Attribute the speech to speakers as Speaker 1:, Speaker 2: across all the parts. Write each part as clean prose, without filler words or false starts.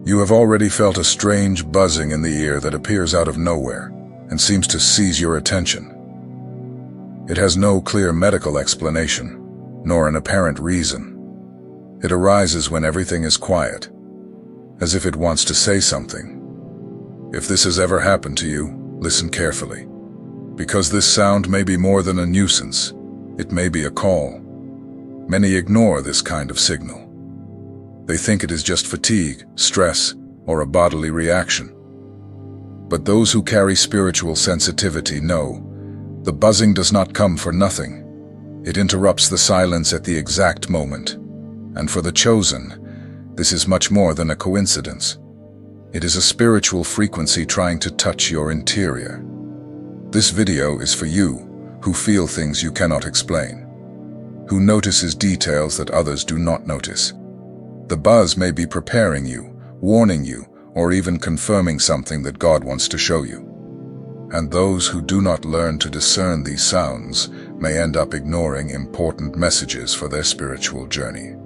Speaker 1: You have already felt a strange buzzing in the ear that appears out of nowhere and seems to seize your attention. It has no clear medical explanation, nor an apparent reason. It arises when everything is quiet, as if it wants to say something. If this has ever happened to you, listen carefully, because this sound may be more than a nuisance. It may be a call. Many ignore this kind of signal. They think it is just fatigue, stress, or a bodily reaction. But those who carry spiritual sensitivity know the buzzing does not come for nothing. It interrupts the silence at the exact moment. And for the chosen, this is much more than a coincidence. It is a spiritual frequency trying to touch your interior. This video is for you who feel things you cannot explain, who notices details that others do not notice. The buzz may be preparing you, warning you, or even confirming something that God wants to show you. And those who do not learn to discern these sounds may end up ignoring important messages for their spiritual journey.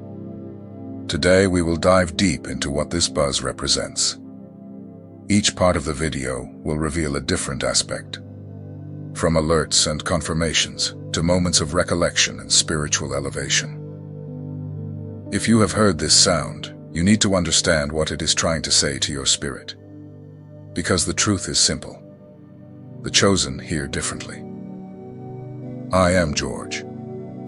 Speaker 1: Today we will dive deep into what this buzz represents. Each part of the video will reveal a different aspect, from alerts and confirmations to moments of recollection and spiritual elevation. If you have heard this sound, you need to understand what it is trying to say to your spirit. Because the truth is simple. The chosen hear differently. I am George,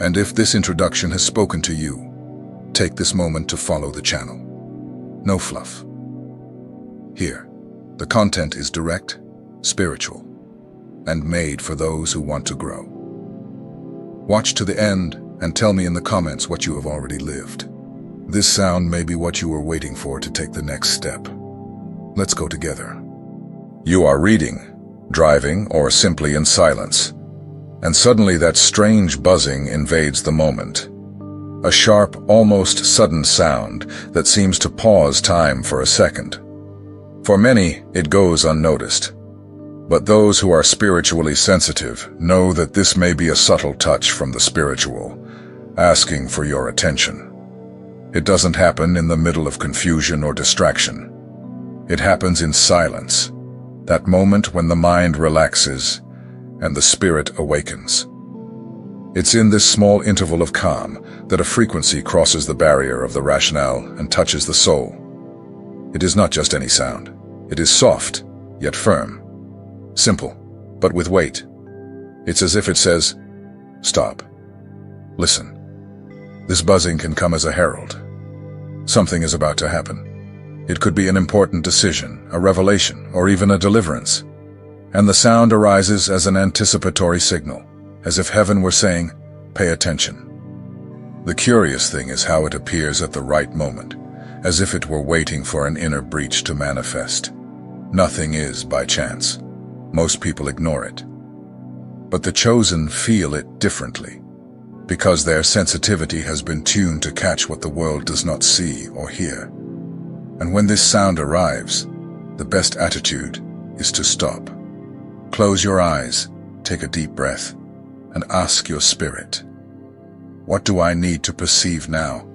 Speaker 1: and if this introduction has spoken to you, take this moment to follow the channel. No fluff. Here, the content is direct, spiritual, and made for those who want to grow. Watch to the end and tell me in the comments what you have already lived. This sound may be what you were waiting for to take the next step. Let's go together. You are reading, driving, or simply in silence, and suddenly that strange buzzing invades the moment. A sharp, almost sudden sound that seems to pause time for a second. For many, it goes unnoticed. But those who are spiritually sensitive know that this may be a subtle touch from the spiritual, asking for your attention. It doesn't happen in the middle of confusion or distraction. It happens in silence, that moment when the mind relaxes and the spirit awakens. It's in this small interval of calm that a frequency crosses the barrier of the rationale and touches the soul. It is not just any sound. It is soft, yet firm. Simple, but with weight. It's as if it says, stop. Listen. This buzzing can come as a herald. Something is about to happen. It could be an important decision, a revelation, or even a deliverance. And the sound arises as an anticipatory signal, as if heaven were saying, pay attention. The curious thing is how it appears at the right moment, as if it were waiting for an inner breach to manifest. Nothing is by chance. Most people ignore it. But the chosen feel it differently, because their sensitivity has been tuned to catch what the world does not see or hear. And when this sound arrives, the best attitude is to stop. Close your eyes, take a deep breath, and ask your spirit, what do I need to perceive now?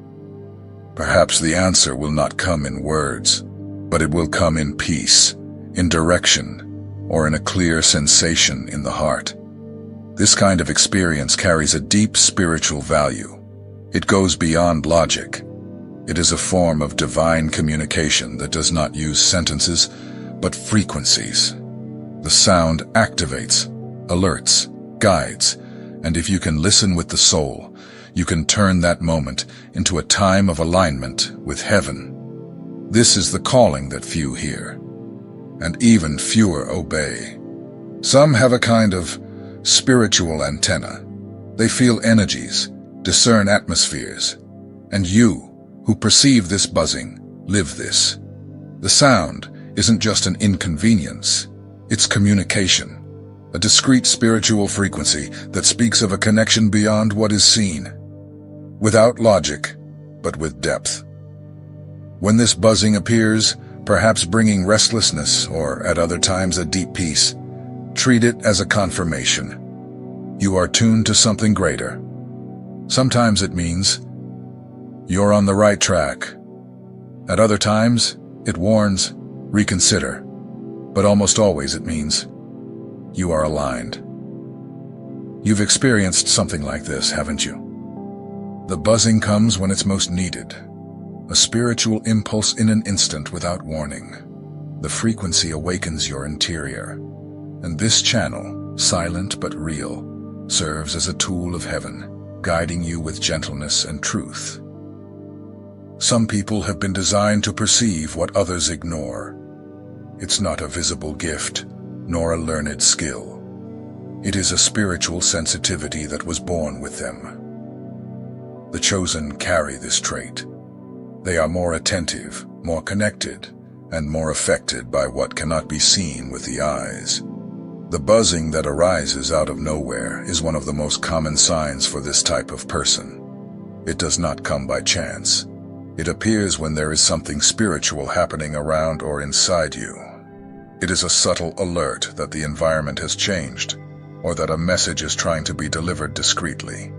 Speaker 1: Perhaps the answer will not come in words, but it will come in peace, in direction, or in a clear sensation in the heart. This kind of experience carries a deep spiritual value. It goes beyond logic. It is a form of divine communication that does not use sentences, but frequencies. The sound activates, alerts, guides, and if you can listen with the soul, you can turn that moment into a time of alignment with heaven. This is the calling that few hear, and even fewer obey. Some have a kind of spiritual antenna. They feel energies, discern atmospheres, and you, who perceive this buzzing, live this. The sound isn't just an inconvenience, it's communication. A discrete spiritual frequency that speaks of a connection beyond what is seen, without logic, but with depth. When this buzzing appears, perhaps bringing restlessness or at other times a deep peace, treat it as a confirmation. You are tuned to something greater. Sometimes it means you're on the right track. At other times, It warns, reconsider, but almost always it means, you are aligned. You've experienced something like this, haven't you? The buzzing comes when it's most needed. A spiritual impulse in an instant without warning. The frequency awakens your interior. And this channel, silent but real, serves as a tool of heaven, guiding you with gentleness and truth. Some people have been designed to perceive what others ignore. It's not a visible gift, nor a learned skill. It is a spiritual sensitivity that was born with them. The chosen carry this trait. They are more attentive, more connected, and more affected by what cannot be seen with the eyes. The buzzing that arises out of nowhere is one of the most common signs for this type of person. It does not come by chance. It appears when there is something spiritual happening around or inside you. It is a subtle alert that the environment has changed, or that a message is trying to be delivered discreetly.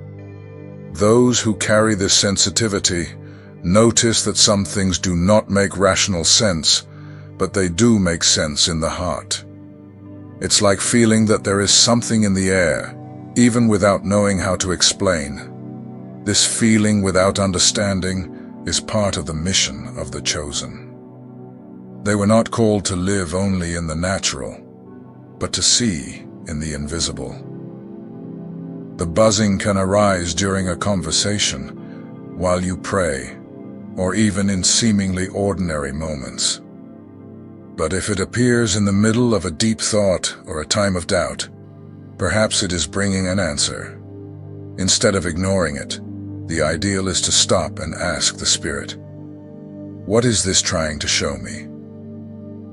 Speaker 1: Those who carry this sensitivity notice that some things do not make rational sense, but they do make sense in the heart. It's like feeling that there is something in the air, even without knowing how to explain. This feeling without understanding is part of the mission of the chosen. They were not called to live only in the natural, but to see in the invisible. The buzzing can arise during a conversation, while you pray, or even in seemingly ordinary moments. But if it appears in the middle of a deep thought or a time of doubt, perhaps it is bringing an answer. Instead of ignoring it, the ideal is to stop and ask the Spirit, what is this trying to show me?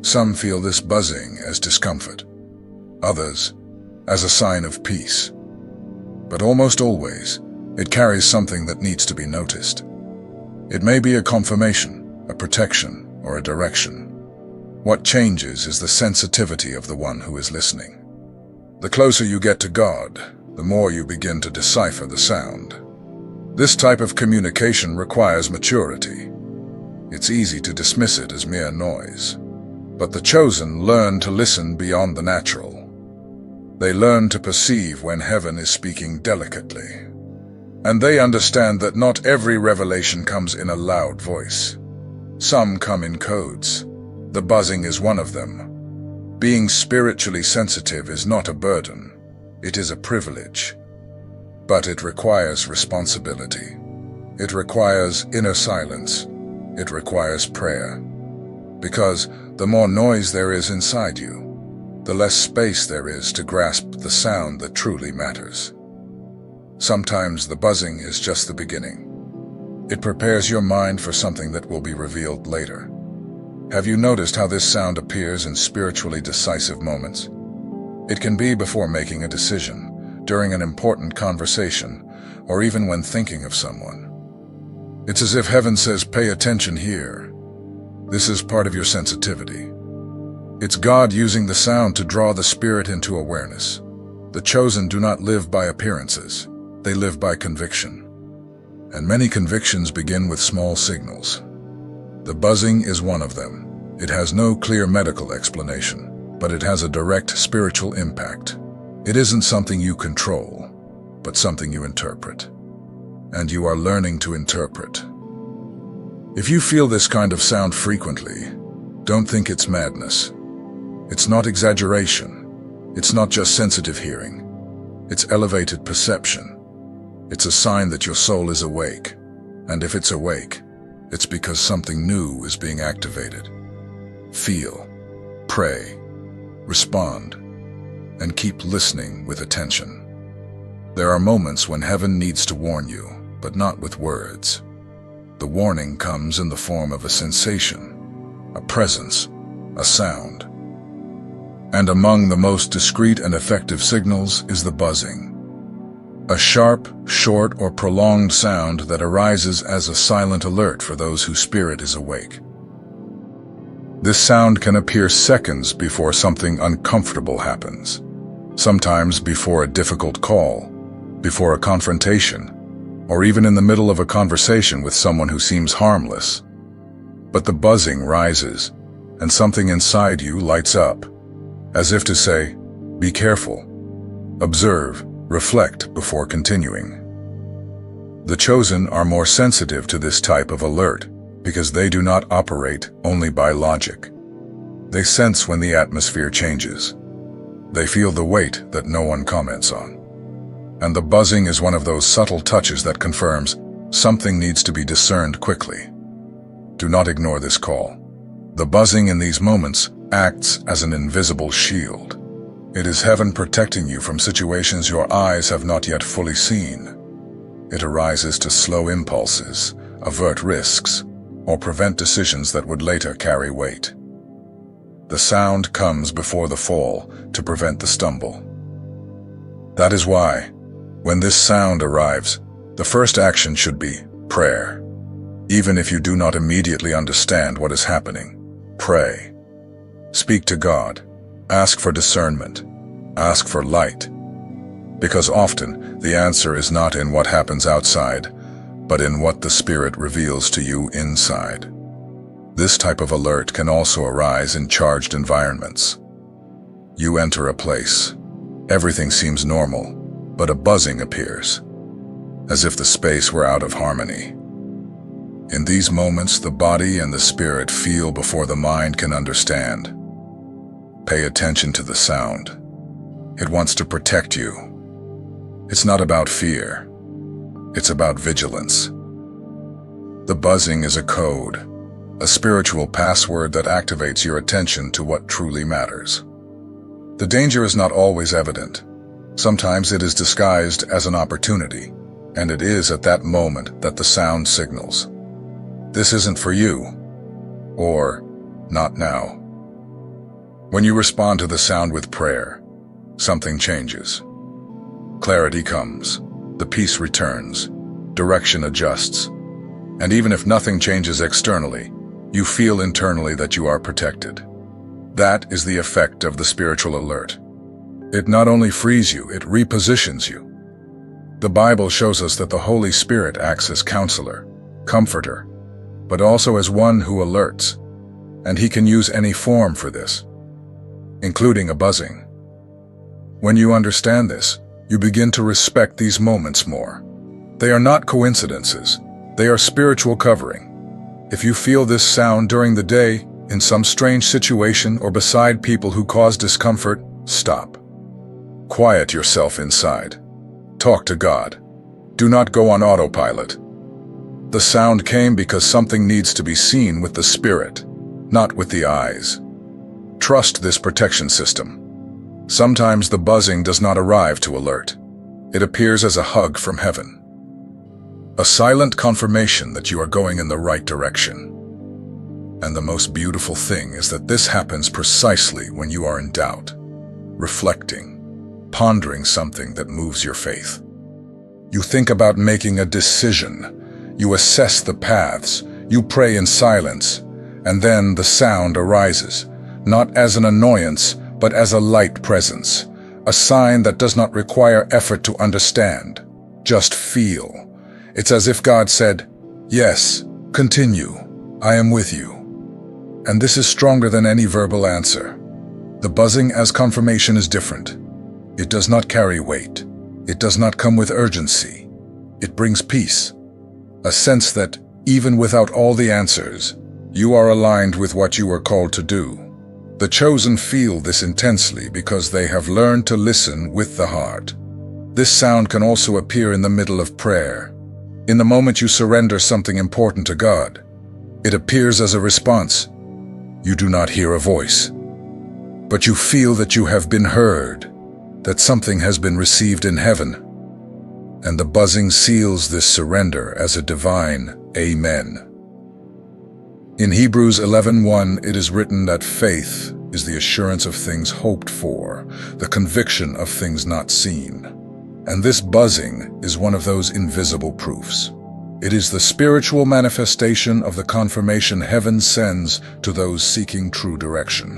Speaker 1: Some feel this buzzing as discomfort, others as a sign of peace. But almost always, it carries something that needs to be noticed. It may be a confirmation, a protection, or a direction. What changes is the sensitivity of the one who is listening. The closer you get to God, the more you begin to decipher the sound. This type of communication requires maturity. It's easy to dismiss it as mere noise. But the chosen learn to listen beyond the natural. They learn to perceive when heaven is speaking delicately. And they understand that not every revelation comes in a loud voice. Some come in codes. The buzzing is one of them. Being spiritually sensitive is not a burden. It is a privilege. But it requires responsibility. It requires inner silence. It requires prayer. Because the more noise there is inside you, the less space there is to grasp the sound that truly matters. Sometimes the buzzing is just the beginning. It prepares your mind for something that will be revealed later. Have you noticed how this sound appears in spiritually decisive moments? It can be before making a decision, during an important conversation, or even when thinking of someone. It's as if heaven says, pay attention here. This is part of your sensitivity. It's God using the sound to draw the spirit into awareness. The chosen do not live by appearances. They live by conviction. And many convictions begin with small signals. The buzzing is one of them. It has no clear medical explanation, but it has a direct spiritual impact. It isn't something you control, but something you interpret. And you are learning to interpret. If you feel this kind of sound frequently, don't think it's madness. It's not exaggeration. It's not just sensitive hearing. It's elevated perception. It's a sign that your soul is awake. And if it's awake, it's because something new is being activated. Feel, pray, respond, and keep listening with attention. There are moments when heaven needs to warn you, but not with words. The warning comes in the form of a sensation, a presence, a sound. And among the most discreet and effective signals is the buzzing. A sharp, short, or prolonged sound that arises as a silent alert for those whose spirit is awake. This sound can appear seconds before something uncomfortable happens, sometimes before a difficult call, before a confrontation, or even in the middle of a conversation with someone who seems harmless. But the buzzing rises, and something inside you lights up, as if to say, "Be careful. Observe, reflect before continuing." The chosen are more sensitive to this type of alert because they do not operate only by logic. They sense when the atmosphere changes. They feel the weight that no one comments on. And the buzzing is one of those subtle touches that confirms something needs to be discerned quickly. Do not ignore this call. The buzzing in these moments acts as an invisible shield. It is heaven protecting you from situations your eyes have not yet fully seen. It arises to slow impulses, avert risks, or prevent decisions that would later carry weight. The sound comes before the fall to prevent the stumble. That is why, when this sound arrives, the first action should be prayer. Even if you do not immediately understand what is happening, pray. Speak to God. Ask for discernment. Ask for light. Because often, the answer is not in what happens outside, but in what the Spirit reveals to you inside. This type of alert can also arise in charged environments. You enter a place. Everything seems normal, but a buzzing appears, as if the space were out of harmony. In these moments, the body and the spirit feel before the mind can understand. Pay attention to the sound. It wants to protect you. It's not about fear. It's about vigilance. The buzzing is a code, a spiritual password that activates your attention to what truly matters. The danger is not always evident. Sometimes it is disguised as an opportunity, and it is at that moment that the sound signals, "This isn't for you," or "Not now." When you respond to the sound with prayer, something changes. Clarity comes, the peace returns, direction adjusts, and even if nothing changes externally, you feel internally that you are protected. That is the effect of the spiritual alert. It not only frees you, it repositions you. The Bible shows us that the Holy Spirit acts as counselor, comforter, but also as one who alerts, and he can use any form for this, including a buzzing. When you understand this, you begin to respect these moments more. They are not coincidences. They are spiritual covering. If you feel this sound during the day, in some strange situation or beside people who cause discomfort, stop. Quiet yourself inside. Talk to God. Do not go on autopilot. The sound came because something needs to be seen with the spirit, not with the eyes. Trust this protection system. Sometimes the buzzing does not arrive to alert. It appears as a hug from heaven. A silent confirmation that you are going in the right direction. And the most beautiful thing is that this happens precisely when you are in doubt, reflecting, pondering something that moves your faith. You think about making a decision. You assess the paths. You pray in silence. And then the sound arises, not as an annoyance, but as a light presence, a sign that does not require effort to understand. Just feel. It's as if God said, "Yes, continue. I am with you." And this is stronger than any verbal answer. The buzzing as confirmation is different. It does not carry weight. It does not come with urgency. It brings peace, a sense that, even without all the answers, you are aligned with what you are called to do. The chosen feel this intensely because they have learned to listen with the heart. This sound can also appear in the middle of prayer. In the moment you surrender something important to God, it appears as a response. You do not hear a voice, but you feel that you have been heard, that something has been received in heaven. And the buzzing seals this surrender as a divine Amen. In Hebrews 11:1, it is written that faith is the assurance of things hoped for, the conviction of things not seen. And this buzzing is one of those invisible proofs. It is the spiritual manifestation of the confirmation heaven sends to those seeking true direction.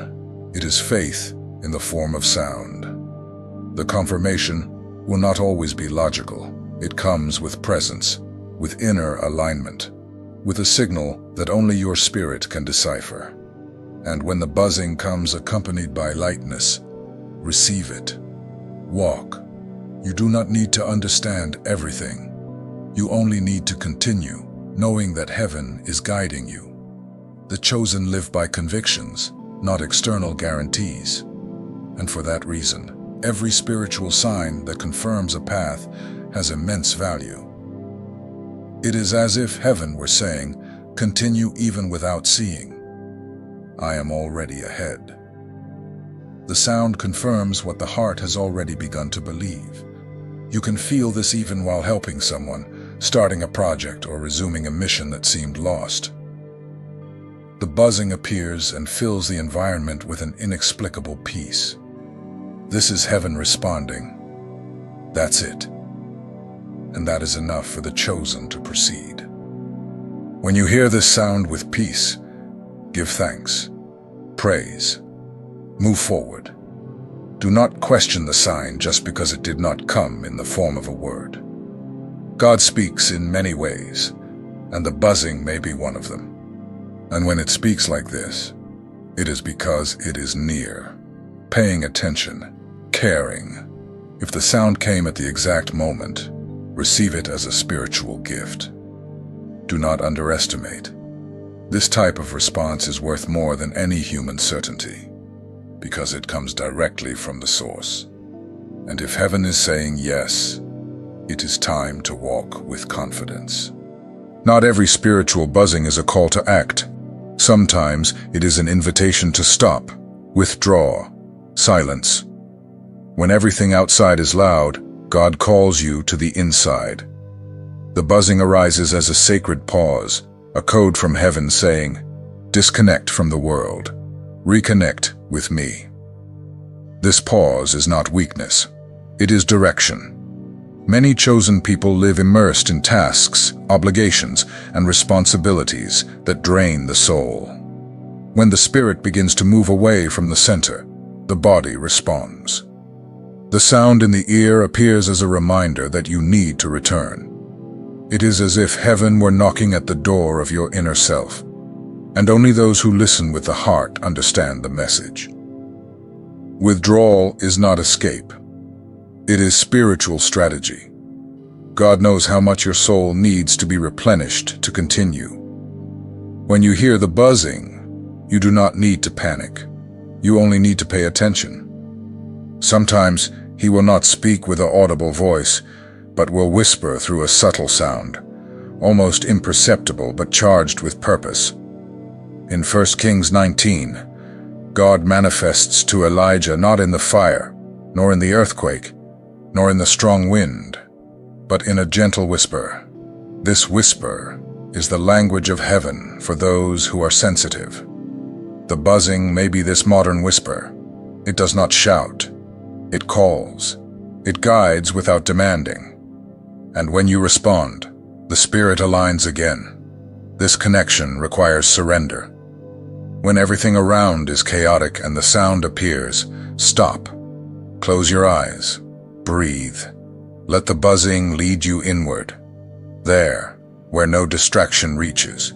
Speaker 1: It is faith in the form of sound. The confirmation will not always be logical. It comes with presence, with inner alignment, with a signal that only your spirit can decipher. And when the buzzing comes accompanied by lightness, receive it. Walk. You do not need to understand everything. You only need to continue, knowing that heaven is guiding you. The chosen live by convictions, not external guarantees. And for that reason, every spiritual sign that confirms a path has immense value. It is as if heaven were saying, continue even without seeing. I am already ahead. The sound confirms what the heart has already begun to believe. You can feel this even while helping someone, starting a project or resuming a mission that seemed lost. The buzzing appears and fills the environment with an inexplicable peace. This is heaven responding. That's it. And that is enough for the chosen to proceed. When you hear this sound with peace, give thanks, praise, move forward. Do not question the sign just because it did not come in the form of a word. God speaks in many ways, and the buzzing may be one of them. And when it speaks like this, it is because it is near, paying attention, caring. If the sound came at the exact moment, receive it as a spiritual gift. Do not underestimate. This type of response is worth more than any human certainty, because it comes directly from the source. And if heaven is saying yes, it is time to walk with confidence. Not every spiritual buzzing is a call to act. Sometimes it is an invitation to stop, withdraw, silence. When everything outside is loud, God calls you to the inside. The buzzing arises as a sacred pause, a code from heaven saying, disconnect from the world, reconnect with me. This pause is not weakness, it is direction. Many chosen people live immersed in tasks, obligations, and responsibilities that drain the soul. When the spirit begins to move away from the center, the body responds. The sound in the ear appears as a reminder that you need to return. It is as if heaven were knocking at the door of your inner self, and only those who listen with the heart understand the message. Withdrawal is not escape. It is spiritual strategy. God knows how much your soul needs to be replenished to continue. When you hear the buzzing, you do not need to panic. You only need to pay attention. Sometimes he will not speak with an audible voice, but will whisper through a subtle sound, almost imperceptible but charged with purpose. In 1 Kings 19, God manifests to Elijah not in the fire, nor in the earthquake, nor in the strong wind, but in a gentle whisper. This whisper is the language of heaven for those who are sensitive. The buzzing may be this modern whisper. It does not shout. It calls. It guides without demanding. And when you respond, the spirit aligns again. This connection requires surrender. When everything around is chaotic and the sound appears, stop. Close your eyes. Breathe. Let the buzzing lead you inward. There, where no distraction reaches.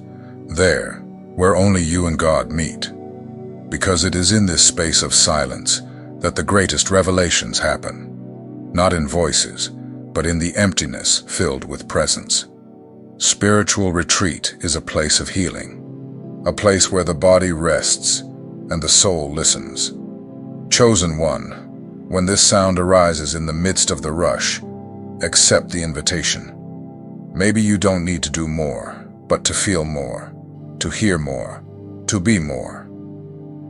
Speaker 1: There, where only you and God meet. Because it is in this space of silence that the greatest revelations happen. Not in voices, but in the emptiness filled with presence. Spiritual retreat is a place of healing, a place where the body rests and the soul listens. Chosen one, when this sound arises in the midst of the rush, accept the invitation. Maybe you don't need to do more, but to feel more, to hear more, to be more.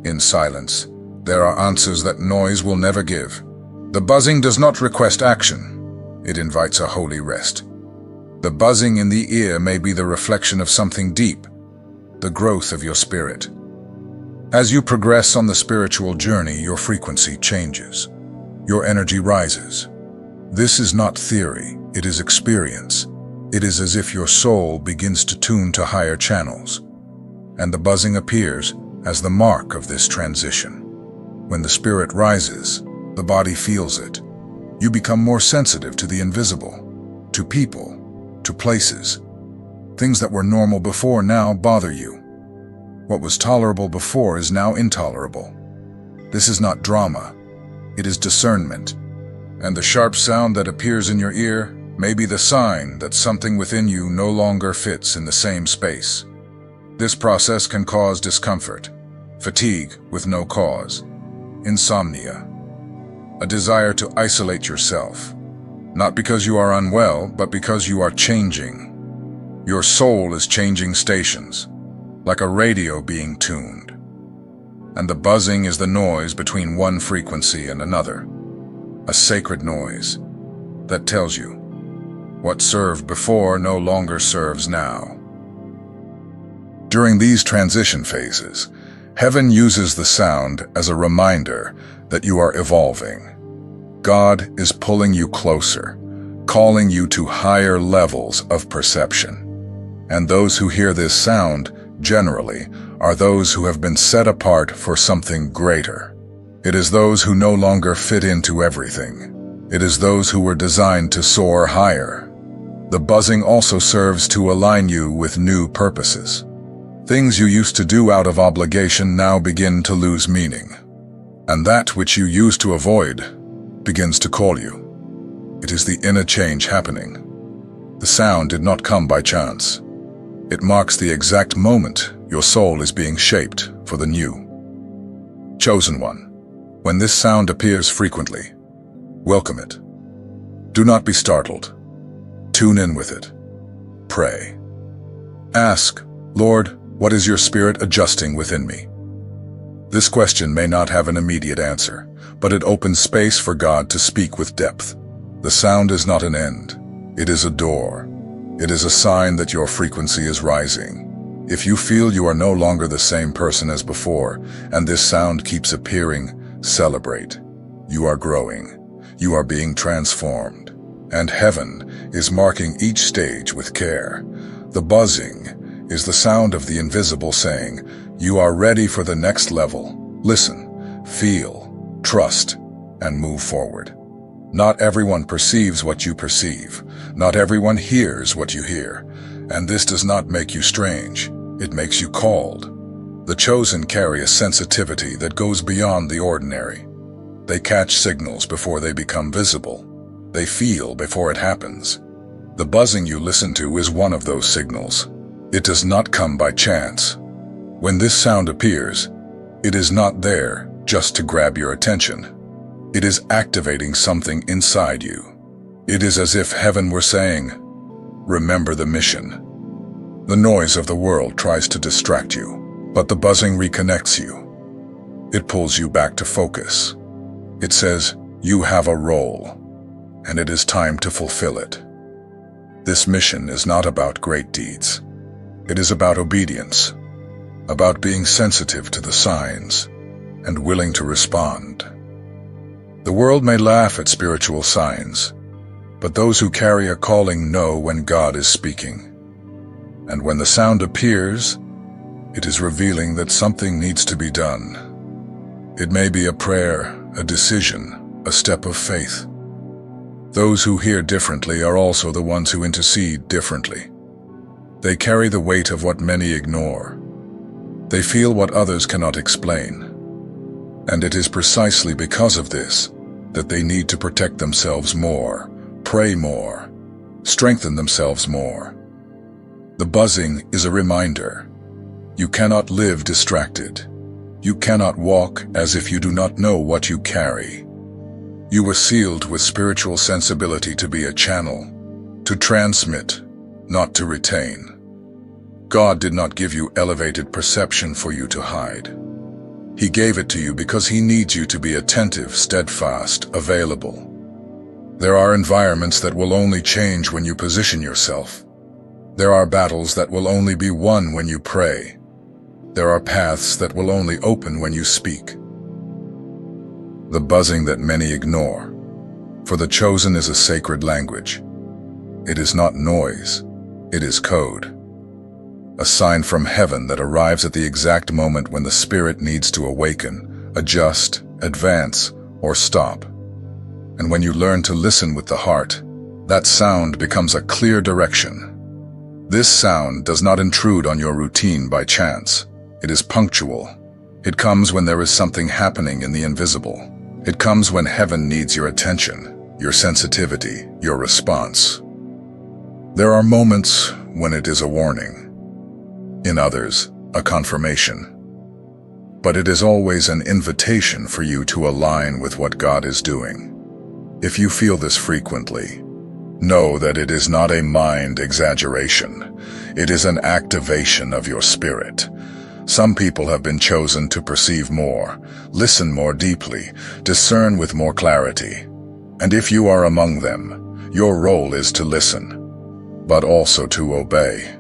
Speaker 1: In silence, there are answers that noise will never give. The buzzing does not request action. It invites a holy rest. The buzzing in the ear may be the reflection of something deep, the growth of your spirit. As you progress on the spiritual journey, your frequency changes. Your energy rises. This is not theory, it is experience. It is as if your soul begins to tune to higher channels, and the buzzing appears as the mark of this transition. When the spirit rises, the body feels it. You become more sensitive to the invisible, to people, to places. Things that were normal before now bother you. What was tolerable before is now intolerable. This is not drama. It is discernment. And the sharp sound that appears in your ear may be the sign that something within you no longer fits in the same space. This process can cause discomfort, fatigue with no cause, insomnia, a desire to isolate yourself, not because you are unwell, but because you are changing. Your soul is changing stations, like a radio being tuned. And the buzzing is the noise between one frequency and another, a sacred noise that tells you what served before no longer serves now. During these transition phases, heaven uses the sound as a reminder that you are evolving. God is pulling you closer, calling you to higher levels of perception. And those who hear this sound, generally, are those who have been set apart for something greater. It is those who no longer fit into everything. It is those who were designed to soar higher. The buzzing also serves to align you with new purposes. Things you used to do out of obligation now begin to lose meaning. And that which you used to avoid begins to call you. It is the inner change happening. The sound did not come by chance. It marks the exact moment your soul is being shaped for the new. Chosen one, when this sound appears frequently, welcome it. Do not be startled. Tune in with it. Pray. Ask, Lord, what is your spirit adjusting within me? This question may not have an immediate answer, but it opens space for God to speak with depth. The sound is not an end. It is a door. It is a sign that your frequency is rising. If you feel you are no longer the same person as before, and this sound keeps appearing, celebrate. You are growing. You are being transformed. And heaven is marking each stage with care. The buzzing is the sound of the invisible saying, you are ready for the next level. Listen, feel, trust, and move forward. Not everyone perceives what you perceive. Not everyone hears what you hear. And this does not make you strange. It makes you called. The chosen carry a sensitivity that goes beyond the ordinary. They catch signals before they become visible. They feel before it happens. The buzzing you listen to is one of those signals. It does not come by chance. When this sound appears, it is not there just to grab your attention. It is activating something inside you. It is as if heaven were saying, remember the mission. The noise of the world tries to distract you, but the buzzing reconnects you. It pulls you back to focus. It says, you have a role, and it is time to fulfill it. This mission is not about great deeds. It is about obedience, about being sensitive to the signs and willing to respond. The world may laugh at spiritual signs, but those who carry a calling know when God is speaking. And when the sound appears, it is revealing that something needs to be done. It may be a prayer, a decision, a step of faith. Those who hear differently are also the ones who intercede differently. They carry the weight of what many ignore. They feel what others cannot explain. And it is precisely because of this that they need to protect themselves more, pray more, strengthen themselves more. The buzzing is a reminder. You cannot live distracted. You cannot walk as if you do not know what you carry. You were sealed with spiritual sensibility to be a channel, to transmit, not to retain. God did not give you elevated perception for you to hide. He gave it to you because He needs you to be attentive, steadfast, available. There are environments that will only change when you position yourself. There are battles that will only be won when you pray. There are paths that will only open when you speak. The buzzing that many ignore. For the chosen is a sacred language. It is not noise, it is code. A sign from heaven that arrives at the exact moment when the spirit needs to awaken, adjust, advance, or stop. And when you learn to listen with the heart, that sound becomes a clear direction. This sound does not intrude on your routine by chance. It is punctual. It comes when there is something happening in the invisible. It comes when heaven needs your attention, your sensitivity, your response. There are moments when it is a warning. In others, a confirmation. But it is always an invitation for you to align with what God is doing. If you feel this frequently, know that it is not a mind exaggeration. It is an activation of your spirit. Some people have been chosen to perceive more, listen more deeply, discern with more clarity. And if you are among them, your role is to listen, but also to obey.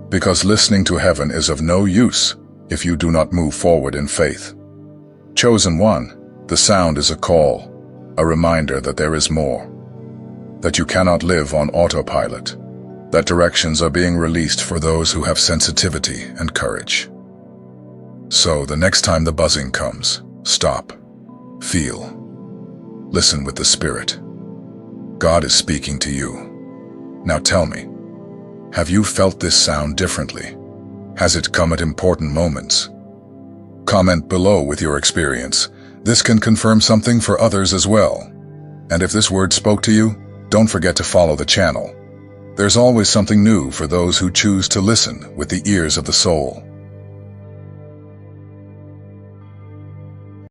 Speaker 1: Because listening to heaven is of no use if you do not move forward in faith. Chosen one, the sound is a call, a reminder that there is more, that you cannot live on autopilot, that directions are being released for those who have sensitivity and courage. So the next time the buzzing comes, stop, feel, listen with the Spirit. God is speaking to you. Now tell me, have you felt this sound differently? Has it come at important moments? Comment below with your experience. This can confirm something for others as well. And if this word spoke to you, don't forget to follow the channel. There's always something new for those who choose to listen with the ears of the soul.